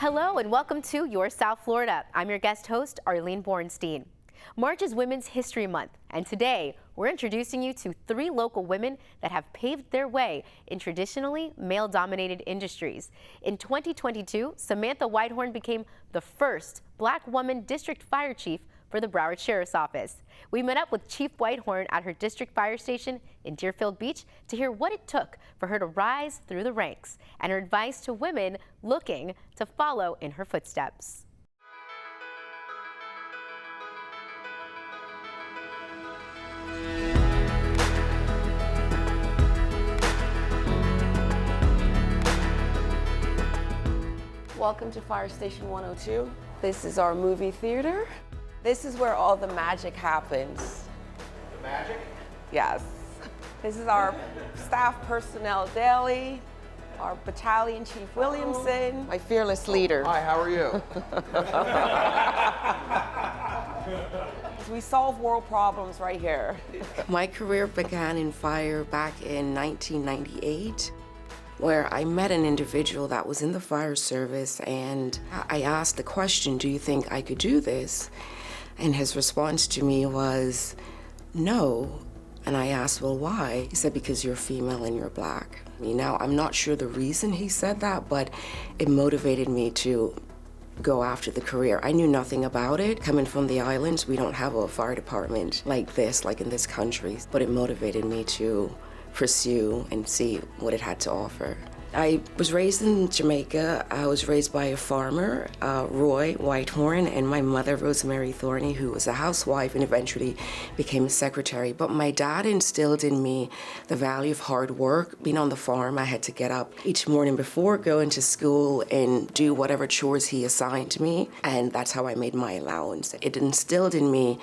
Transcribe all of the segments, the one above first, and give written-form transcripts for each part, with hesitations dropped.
Hello and welcome to Your South Florida. I'm your guest host, Arlene Bornstein. March is Women's History Month, and today we're introducing you to 3 local women that have paved their way in traditionally male-dominated industries. In 2022, Samantha Whitehorn became the first Black woman district fire chief for the Broward Sheriff's Office. We met up with Chief Whitehorn at her district fire station in Deerfield Beach to hear what it took for her to rise through the ranks and her advice to women looking to follow in her footsteps. Welcome to Fire Station 102. This is our movie theater. This is where all the magic happens. The magic? Yes. This is our staff personnel daily, our Battalion Chief Williamson, my fearless leader. Hi, how are you? We solve world problems right here. My career began in fire back in 1998, where I met an individual that was in the fire service, and I asked the question, do you think I could do this? And his response to me was, no. And I asked, well, why? He said, because you're female and you're Black. Now, I'm not sure the reason he said that, but it motivated me to go after the career. I knew nothing about it. Coming from the islands, we don't have a fire department like this, like in this country. But it motivated me to pursue and see what it had to offer. I was raised in Jamaica. I was raised by a farmer, Roy Whitehorn, and my mother, Rosemary Thorney, who was a housewife and eventually became a secretary. But my dad instilled in me the value of hard work. Being on the farm, I had to get up each morning before going to school and do whatever chores he assigned to me, and that's how I made my allowance. It instilled in me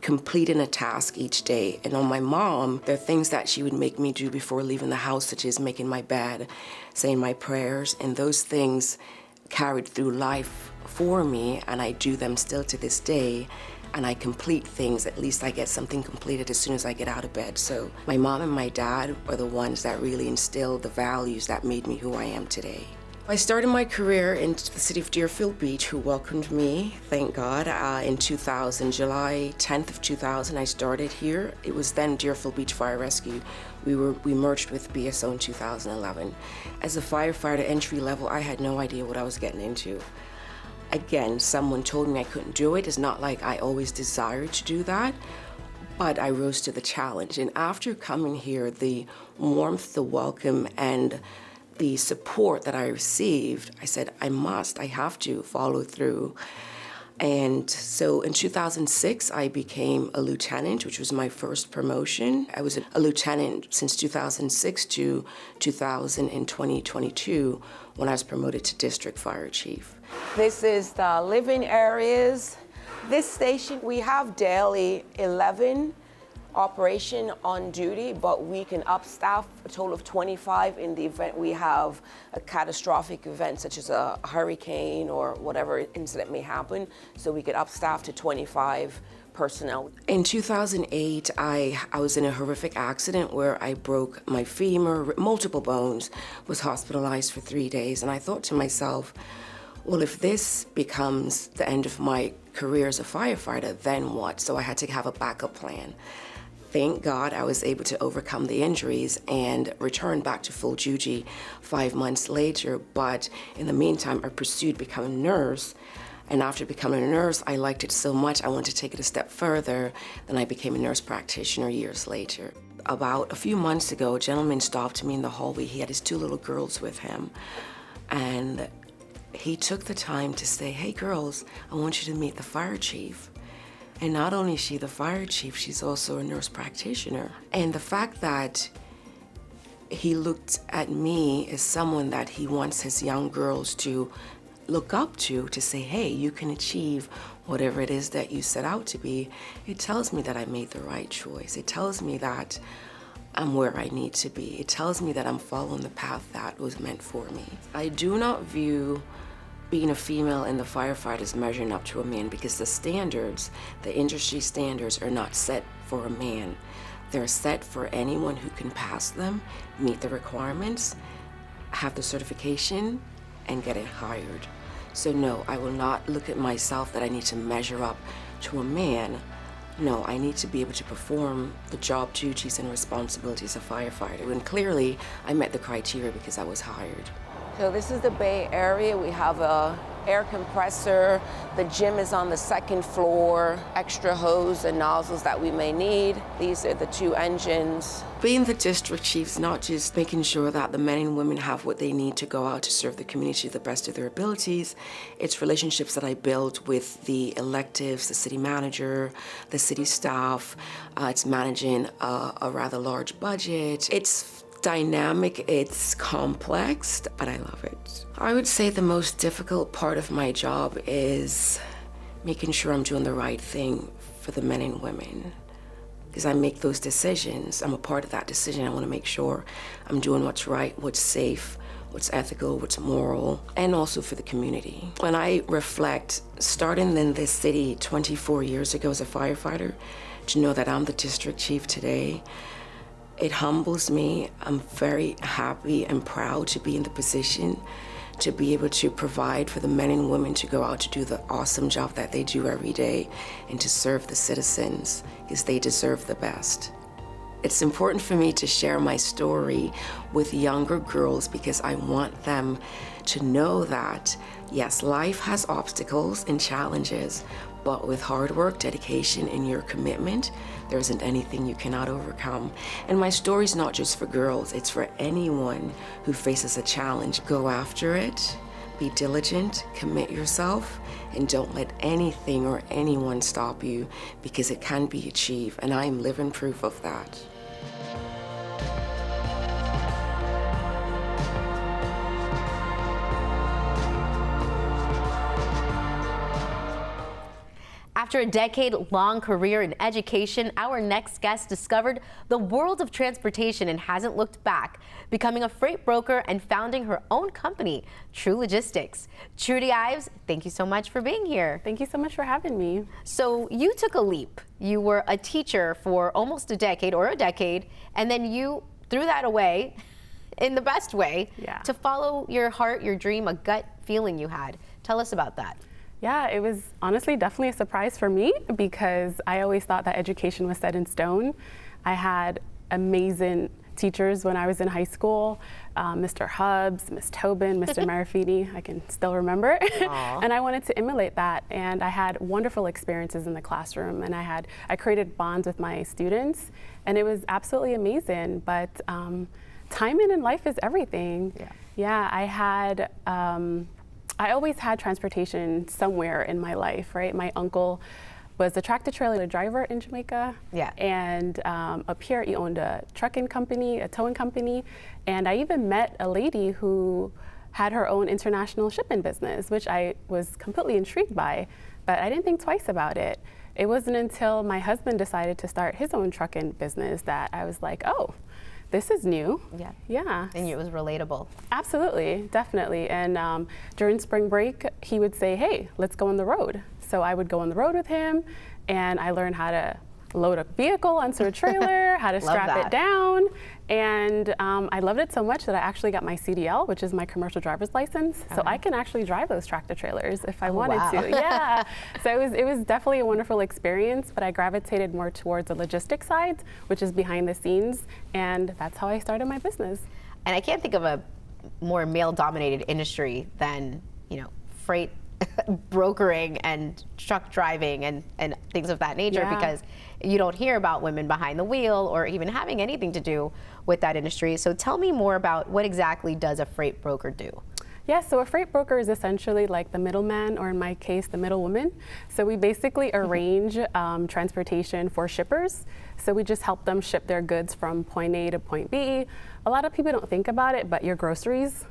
completing a task each day. And on my mom, there are things that she would make me do before leaving the house, such as making my bed, saying my prayers, and those things carried through life for me, and I do them still to this day, and I complete things. At least I get something completed as soon as I get out of bed. So my mom and my dad are the ones that really instilled the values that made me who I am today. I started my career in the city of Deerfield Beach, who welcomed me, thank God, in 2000. July 10th of 2000, I started here. It was then Deerfield Beach Fire Rescue. We merged with BSO in 2011. As a firefighter entry level, I had no idea what I was getting into. Again, someone told me I couldn't do it. It's not like I always desired to do that, but I rose to the challenge. And after coming here, the warmth, the welcome, and the support that I received, I said, I have to follow through. And so in 2006, I became a lieutenant, which was my first promotion. I was a lieutenant since 2006 to 2022, when I was promoted to district fire chief. This is the living areas. This station, we have daily 11 operation on duty, but we can upstaff a total of 25 in the event we have a catastrophic event such as a hurricane or whatever incident may happen. So we could upstaff to 25 personnel. In 2008, I was in a horrific accident where I broke my femur, multiple bones, was hospitalized for 3 days, and I thought to myself, well, if this becomes the end of my career as a firefighter, then what? So I had to have a backup plan. Thank God I was able to overcome the injuries and return back to full duty 5 months later. But in the meantime, I pursued becoming a nurse. And after becoming a nurse, I liked it so much, I wanted to take it a step further. Then I became a nurse practitioner years later. About a few months ago, a gentleman stopped me in the hallway. He had his 2 little girls with him. And he took the time to say, hey girls, I want you to meet the fire chief. And not only is she the fire chief, she's also a nurse practitioner. And the fact that he looked at me as someone that he wants his young girls to look up to say, hey, you can achieve whatever it is that you set out to be, it tells me that I made the right choice. It tells me that I'm where I need to be. It tells me that I'm following the path that was meant for me. I do not view being a female in the firefighters measuring up to a man, because the standards, the industry standards, are not set for a man. They're set for anyone who can pass them, meet the requirements, have the certification, and get it hired. So no, I will not look at myself that I need to measure up to a man. No, I need to be able to perform the job duties and responsibilities of a firefighter. And clearly, I met the criteria because I was hired. So this is the Bay Area. We have a air compressor. The gym is on the second floor. Extra hose and nozzles that we may need. These are the 2 engines. Being the district chief is not just making sure that the men and women have what they need to go out to serve the community to the best of their abilities. It's relationships that I build with the electives, the city manager, the city staff. It's managing a rather large budget. It's dynamic, it's complex, but I love it. I would say the most difficult part of my job is making sure I'm doing the right thing for the men and women. Because I make those decisions, I'm a part of that decision. I want to make sure I'm doing what's right, what's safe, what's ethical, what's moral, and also for the community. When I reflect, starting in this city 24 years ago as a firefighter, to know that I'm the district chief today, it humbles me. I'm very happy and proud to be in the position to be able to provide for the men and women to go out to do the awesome job that they do every day and to serve the citizens, because they deserve the best. It's important for me to share my story with younger girls because I want them to know that, yes, life has obstacles and challenges, but with hard work, dedication, and your commitment, there isn't anything you cannot overcome. And my story's not just for girls, it's for anyone who faces a challenge. Go after it, be diligent, commit yourself, and don't let anything or anyone stop you, because it can be achieved, and I'm living proof of that. After a decade-long career in education, our next guest discovered the world of transportation and hasn't looked back, becoming a freight broker and founding her own company, True Logistics. Trudy Ives, thank you so much for being here. Thank you so much for having me. So you took a leap. You were a teacher for almost a decade, and then you threw that away in the best way to follow your heart, your dream, a gut feeling you had. Tell us about that. Yeah, it was honestly definitely a surprise for me because I always thought that education was set in stone. I had amazing teachers when I was in high school, Mr. Hubbs, Miss Tobin, Mr. Marafini, I can still remember. And I wanted to emulate that. And I had wonderful experiences in the classroom, and I created bonds with my students, and it was absolutely amazing. But timing in life is everything. Yeah, I always had transportation somewhere in my life, right? My uncle was a tractor trailer driver in Jamaica. And up here he owned a trucking company, a towing company. And I even met a lady who had her own international shipping business, which I was completely intrigued by, but I didn't think twice about it. It wasn't until my husband decided to start his own trucking business that I was like, oh, this is new. Yeah. And it was relatable. Absolutely, definitely. And during spring break, he would say, hey, let's go on the road. So I would go on the road with him, and I learned how to load a vehicle onto a trailer, how to strap it down. And I loved it so much that I actually got my CDL, which is my commercial driver's license. So I can actually drive those tractor trailers if I wanted to. Yeah. So it was definitely a wonderful experience, but I gravitated more towards the logistics side, which is behind the scenes. And that's how I started my business. And I can't think of a more male-dominated industry than, freight brokering and truck driving and things of that nature, because you don't hear about women behind the wheel or even having anything to do with that industry. So tell me more about what exactly does a freight broker do? Yeah, so a freight broker is essentially like the middleman, or in my case, the middlewoman. So we basically arrange transportation for shippers. So we just help them ship their goods from point A to point B. A lot of people don't think about it, but your groceries,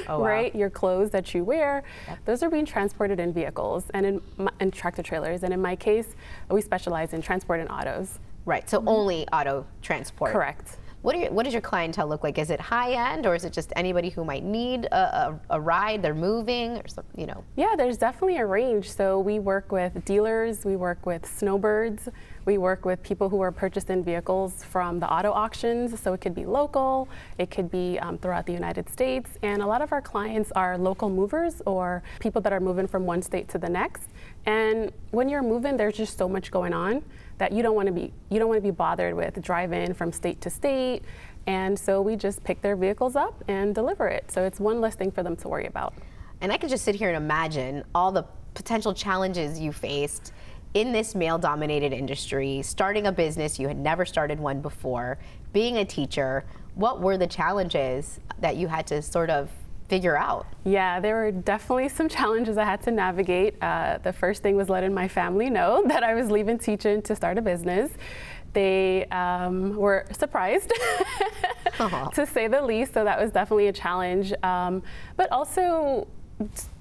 right? Your clothes that you wear, those are being transported in vehicles and in tractor trailers. And in my case, we specialize in transporting autos. Right, so only auto transport. Correct. What does your clientele look like? Is it high end, or is it just anybody who might need a ride? They're moving, or something, you know? Yeah, there's definitely a range. So we work with dealers, we work with snowbirds, we work with people who are purchasing vehicles from the auto auctions. So it could be local, it could be throughout the United States. And a lot of our clients are local movers or people that are moving from one state to the next. And when you're moving, there's just so much going on that you don't want to be bothered with driving from state to state. And so we just pick their vehicles up and deliver it. So it's one less thing for them to worry about. And I could just sit here and imagine all the potential challenges you faced in this male-dominated industry, starting a business, you had never started one before, being a teacher. What were the challenges that you had to sort of figure out? Yeah, there were definitely some challenges I had to navigate. The first thing was letting my family know that I was leaving teaching to start a business. They were surprised, to say the least, so that was definitely a challenge. But also,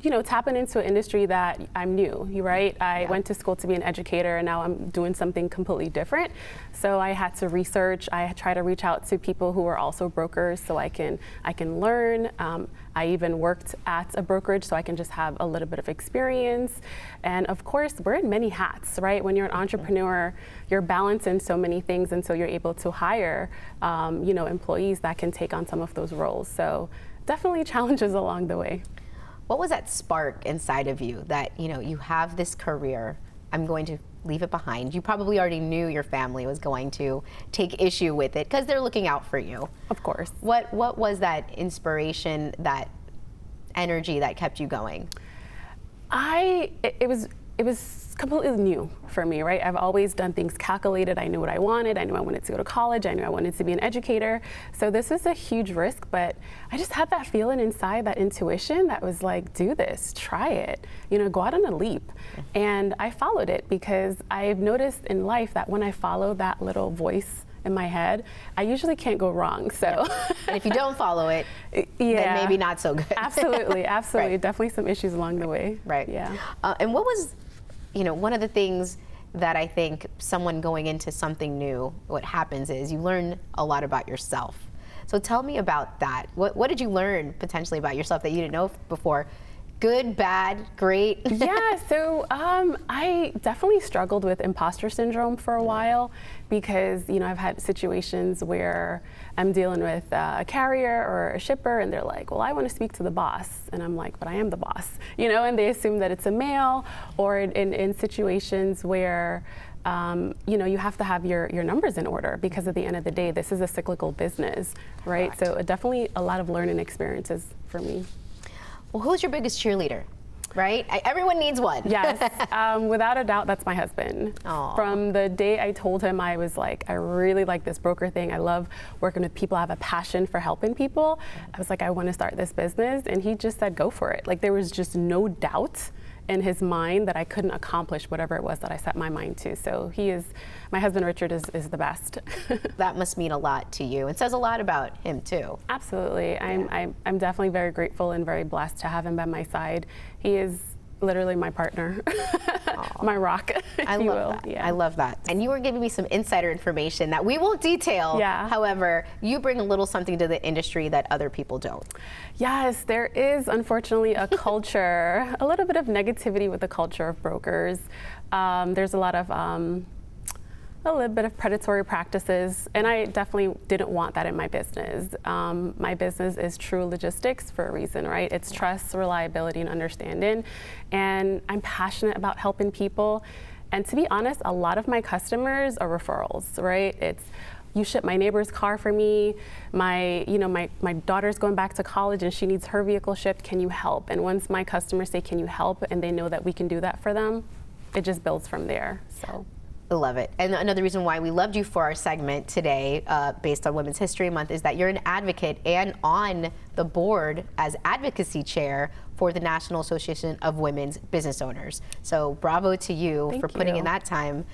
you know, tapping into an industry that I'm new, right? I went to school to be an educator, and now I'm doing something completely different. So I had to research. I try to reach out to people who are also brokers so I can learn. I even worked at a brokerage so I can just have a little bit of experience. And of course, we're in many hats, right? When you're an entrepreneur, you're balancing so many things, and so you're able to hire, you know, employees that can take on some of those roles. So definitely challenges along the way. What was that spark inside of you that, you know, you have this career, I'm going to leave it behind? You probably already knew your family was going to take issue with it because they're looking out for you. Of course. What was that inspiration, that energy that kept you going? It was completely new for me, right? I've always done things calculated. I knew what I wanted. I knew I wanted to go to college. I knew I wanted to be an educator. So this was a huge risk, but I just had that feeling inside, that intuition that was like, do this, try it, you know, go out on a leap. And I followed it because I've noticed in life that when I follow that little voice in my head, I usually can't go wrong. So, and if you don't follow it, then maybe not so good. Absolutely, absolutely. Right. Definitely some issues along the way. Right. Yeah. And what was, you know, one of the things that I think someone going into something new, what happens is you learn a lot about yourself. So tell me about that. What did you learn potentially about yourself that you didn't know before? Good, bad, great? Yeah, so I definitely struggled with imposter syndrome for a while because, you know, I've had situations where I'm dealing with a carrier or a shipper and they're like, well, I want to speak to the boss. And I'm like, but I am the boss, you know, and they assume that it's a male, or in situations where you know, you have to have your numbers in order because at the end of the day, this is a cyclical business, right? Correct. So definitely a lot of learning experiences for me. Well, who's your biggest cheerleader, right? Everyone needs one. Yes, without a doubt, that's my husband. Aww. From the day I told him I was like, I really like this broker thing. I love working with people. I have a passion for helping people. I was like, I want to start this business. And he just said, go for it. Like there was just no doubt in his mind that I couldn't accomplish whatever it was that I set my mind to. So my husband Richard is the best. That must mean a lot to you and says a lot about him too. Absolutely. I'm definitely very grateful and very blessed to have him by my side. He is literally my partner, my rock, if I you love will. that. Yeah. I love that. And you were giving me some insider information that we won't detail. Yeah. However, you bring a little something to the industry that other people don't. Yes, there is unfortunately a culture, a little bit of negativity with the culture of brokers. There's a lot of a little bit of predatory practices, and I definitely didn't want that in my business. My business is true logistics for a reason, right? It's trust, reliability, and understanding, and I'm passionate about helping people. And to be honest, a lot of my customers are referrals, right? It's, you ship my neighbor's car for me, my daughter's going back to college and she needs her vehicle shipped, can you help? And once my customers say, can you help, and they know that we can do that for them, it just builds from there, so. I love it. And another reason why we loved you for our segment today, based on Women's History Month, is that you're an advocate and on the board as advocacy chair for the National Association of Women's Business Owners. So bravo to you for putting in that time.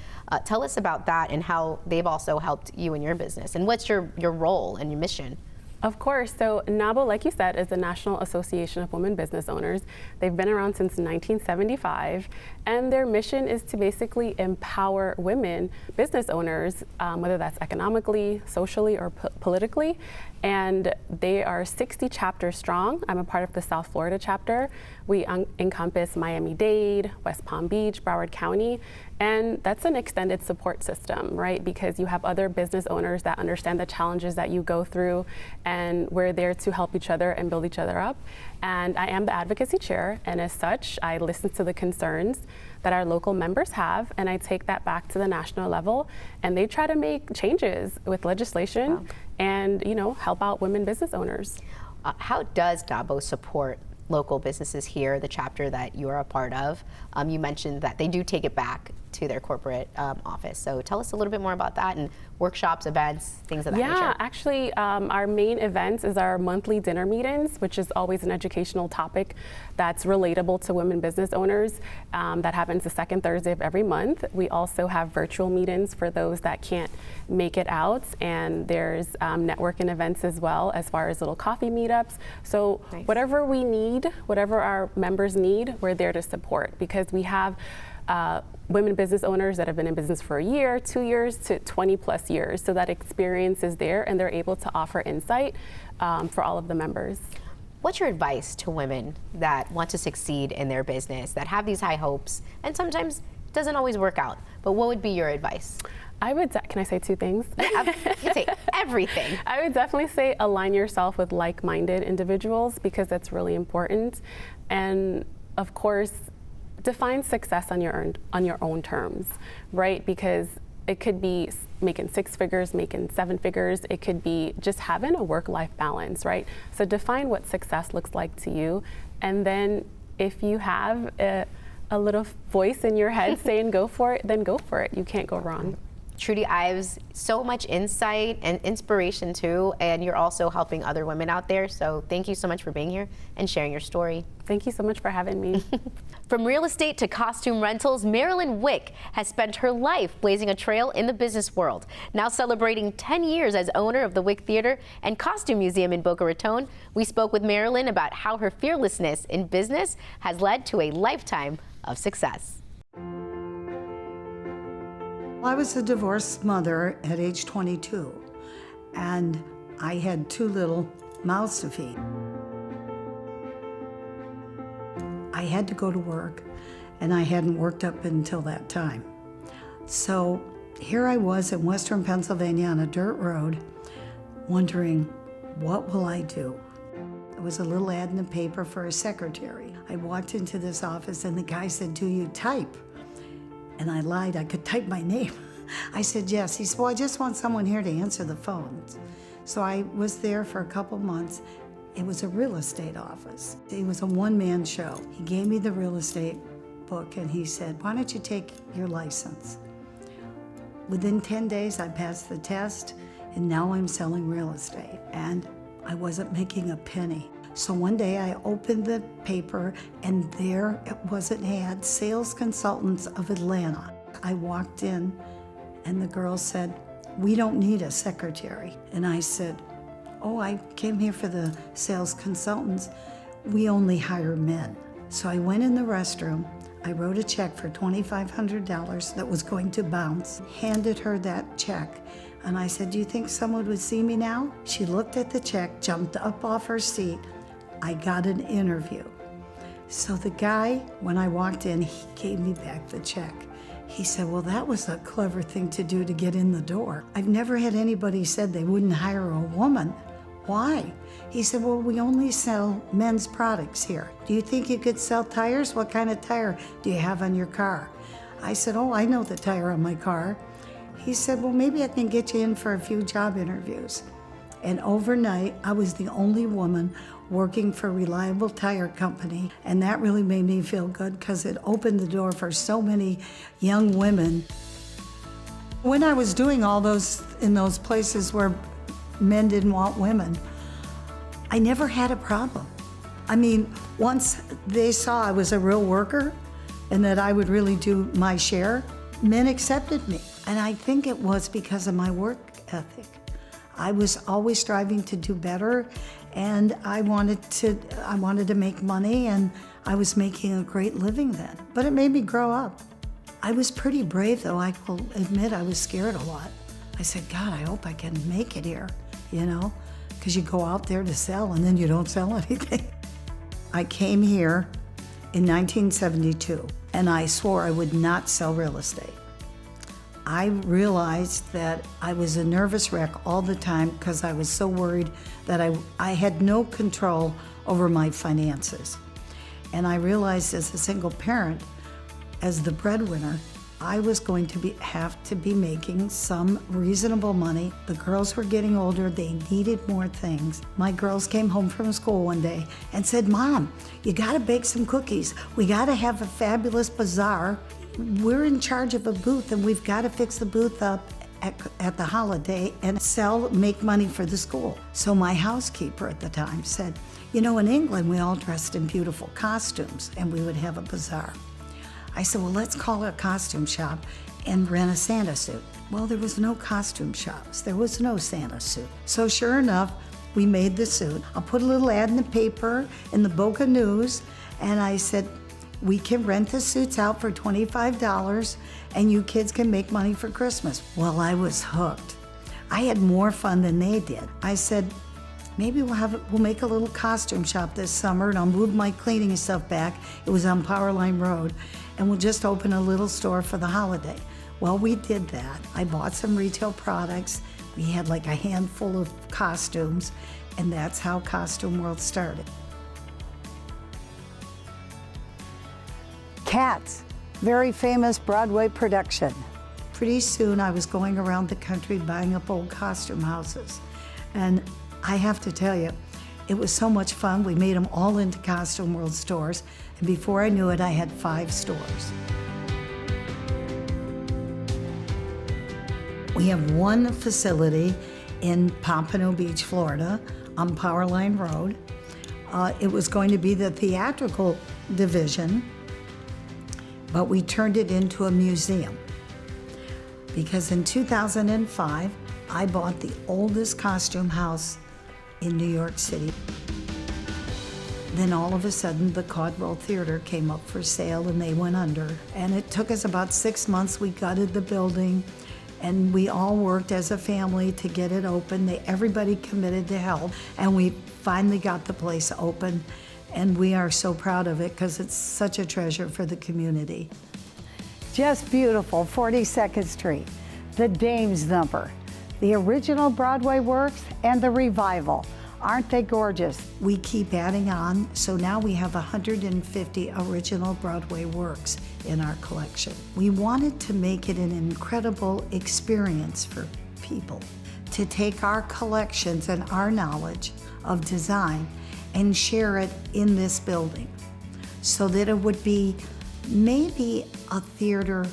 Tell us about that and how they've also helped you in your business. And what's your role and your mission? Of course. So NABO, like you said, is the National Association of Women Business Owners. They've been around since 1975, and their mission is to basically empower women business owners, whether that's economically, socially, or politically. And they are 60 chapters strong. I'm a part of the South Florida chapter. We encompass Miami-Dade, West Palm Beach, Broward County, and that's an extended support system, right? Because you have other business owners that understand the challenges that you go through, and we're there to help each other and build each other up. And I am the advocacy chair, and as such, I listen to the concerns that our local members have, and I take that back to the national level, and they try to make changes with legislation and, you know, help out women business owners. How does NABO support local businesses here, the chapter that you're a part of? You mentioned that they do take it back to their corporate office. So tell us a little bit more about that, and workshops, events, things of that nature. Yeah, actually, our main events is our monthly dinner meetings, which is always an educational topic that's relatable to women business owners. That happens the second Thursday of every month. We also have virtual meetings for those that can't make it out, and there's networking events as well, as far as little coffee meetups. So whatever we need, whatever our members need, we're there to support, because we have women business owners that have been in business for a year, 2 years, to 20 plus years. So that experience is there, and they're able to offer insight for all of the members. What's your advice to women that want to succeed in their business, that have these high hopes, and sometimes it doesn't always work out? But what would be your advice? I would, can I say two things? You can say everything. I would definitely say align yourself with like-minded individuals, because that's really important. And of course, define success on your own terms, right? Because it could be making 6 figures, making 7 figures. It could be just having a work-life balance, right? So define what success looks like to you. And then if you have a little voice in your head saying go for it, then go for it. You can't go wrong. Trudy Ives, so much insight and inspiration too, and you're also helping other women out there. So thank you so much for being here and sharing your story. Thank you so much for having me. From real estate to costume rentals, Marilyn Wick has spent her life blazing a trail in the business world. Now celebrating 10 years as owner of the Wick Theater and Costume Museum in Boca Raton, we spoke with Marilyn about how her fearlessness in business has led to a lifetime of success. I was a divorced mother at age 22, and I had 2 little mouths to feed. I had to go to work, and I hadn't worked up until that time. So here I was in Western Pennsylvania on a dirt road, wondering, what will I do? There was a little ad in the paper for a secretary. I walked into this office, and the guy said, "Do you type?" And I lied, I could type my name. I said yes. He said, "Well, I just want someone here to answer the phones." So I was there for a couple months. It was a real estate office. It was a one-man show. He gave me the real estate book, and he said, "Why don't you take your license?" Within 10 days, I passed the test, and now I'm selling real estate. And I wasn't making a penny. So one day I opened the paper, and there it was an ad, Sales Consultants of Atlanta. I walked in, and the girl said, "We don't need a secretary." And I said, "Oh, I came here for the sales consultants. We only hire men." So I went in the restroom, I wrote a check for $2,500 that was going to bounce, handed her that check, and I said, "Do you think someone would see me now?" She looked at the check, jumped up off her seat. I got an interview. So the guy, when I walked in, he gave me back the check. He said, "Well, that was a clever thing to do to get in the door. I've never had anybody said they wouldn't hire a woman. Why?" He said, "Well, we only sell men's products here. Do you think you could sell tires? What kind of tire do you have on your car?" I said, "Oh, I know the tire on my car." He said, "Well, maybe I can get you in for a few job interviews." And overnight, I was the only woman working for Reliable Tire Company, and that really made me feel good because it opened the door for so many young women. When I was doing all those in those places where men didn't want women, I never had a problem. I mean, once they saw I was a real worker and that I would really do my share, men accepted me. And I think it was because of my work ethic. I was always striving to do better, and I wanted to make money, and I was making a great living then. But it made me grow up. I was pretty brave, though. I will admit I was scared a lot. I said, God, I hope I can make it here, you know, because you go out there to sell and then you don't sell anything. I came here in 1972, and I swore I would not sell real estate. I realized that I was a nervous wreck all the time because I was so worried that I had no control over my finances. And I realized as a single parent, as the breadwinner, I was going to have to be making some reasonable money. The girls were getting older, they needed more things. My girls came home from school one day and said, Mom, you gotta bake some cookies. We gotta have a fabulous bazaar. We're in charge of a booth and we've gotta fix the booth up at the holiday and make money for the school. So my housekeeper at the time said, you know, in England, we all dressed in beautiful costumes and we would have a bazaar. I said, well, let's call it a costume shop and rent a Santa suit. Well, there was no costume shops. There was no Santa suit. So sure enough, we made the suit. I'll put a little ad in the paper, in the Boca News, and I said, we can rent the suits out for $25 and you kids can make money for Christmas. Well, I was hooked. I had more fun than they did. I said, maybe we'll make a little costume shop this summer and I'll move my cleaning stuff back. It was on Powerline Road. And we'll just open a little store for the holiday. Well, we did that. I bought some retail products. We had like a handful of costumes, and that's how Costume World started. Cats, very famous Broadway production. Pretty soon I was going around the country buying up old costume houses. And I have to tell you, it was so much fun. We made them all into Costume World stores. And before I knew it, I had 5 stores. We have one facility in Pompano Beach, Florida, on Powerline Road. It was going to be the theatrical division, but we turned it into a museum. Because in 2005, I bought the oldest costume house in New York City. Then all of a sudden, the Caudrell Theater came up for sale and they went under. And it took us about 6 months. We gutted the building and we all worked as a family to get it open. Everybody committed to help, and we finally got the place open. And we are so proud of it because it's such a treasure for the community. Just beautiful, 42nd Street, the Dame's Number, the original Broadway works, and the revival. Aren't they gorgeous? We keep adding on, so now we have 150 original Broadway works in our collection. We wanted to make it an incredible experience for people, to take our collections and our knowledge of design and share it in this building so that it would be maybe a theater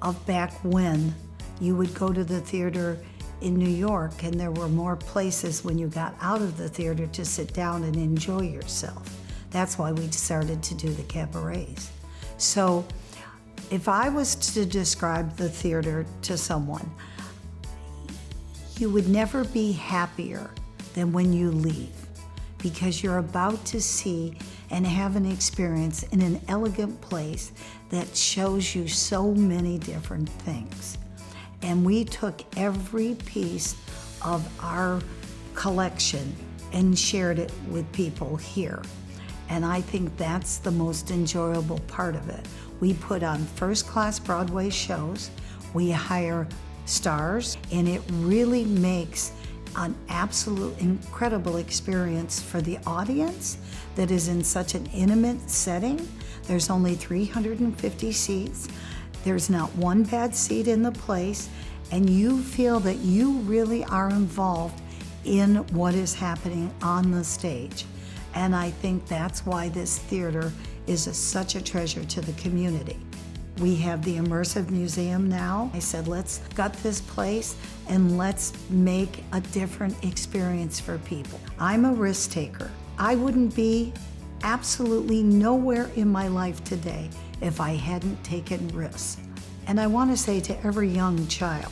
of back when you would go to the theater in New York and there were more places when you got out of the theater to sit down and enjoy yourself. That's why we started to do the cabarets. So if I was to describe the theater to someone, you would never be happier than when you leave, because you're about to see and have an experience in an elegant place that shows you so many different things. And we took every piece of our collection and shared it with people here. And I think that's the most enjoyable part of it. We put on first-class Broadway shows, we hire stars, and it really makes an absolute incredible experience for the audience that is in such an intimate setting. There's only 350 seats. There's not one bad seat in the place, and you feel that you really are involved in what is happening on the stage. And I think that's why this theater is such a treasure to the community. We have the Immersive Museum now. I said, let's gut this place and let's make a different experience for people. I'm a risk taker. I wouldn't be absolutely nowhere in my life today if I hadn't taken risks. And I want to say to every young child,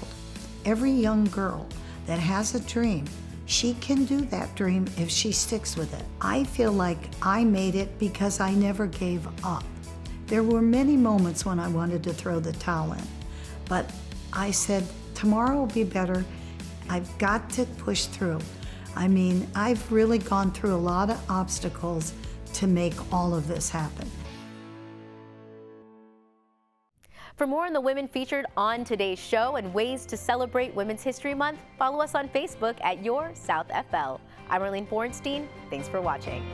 every young girl, that has a dream, she can do that dream if she sticks with it. I feel like I made it because I never gave up. There were many moments when I wanted to throw the towel in, but I said, tomorrow will be better. I've got to push through. I mean, I've really gone through a lot of obstacles to make all of this happen. For more on the women featured on today's show and ways to celebrate Women's History Month, follow us on Facebook at Your South FL. I'm Arlene Bornstein. Thanks for watching.